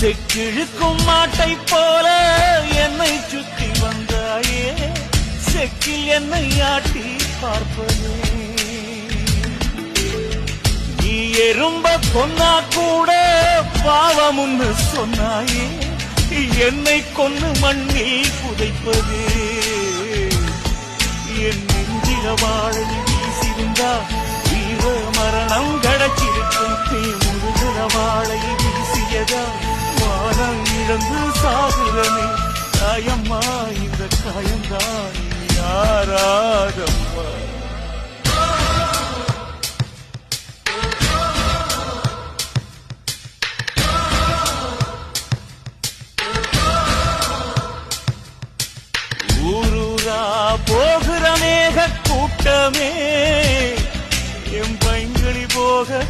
செக்கிழுக்கும் மாட்டை போல என்னை சுற்றி வந்தாயே, செக்கில் என்னை ஆட்டி பார்ப்பதே. நீ எறும்ப கொன்னா கூட பாவமுன்னு சொன்னாயே, என்னை கொன்னு மண்ணில் புதைப்பதே. என் நெஞ்சில வாழை வீசிருந்தா வீர மரணம் கிடைச்சிருக்கும். நீ முழுகிற வாழை வீசியதா வானம் இழந்து சாகுறனே. காயம்மா இந்த காயம்தான் யாராதம்மா. ஊரூரா போகிற மேக கூட்டமே, என் பைங்களி போக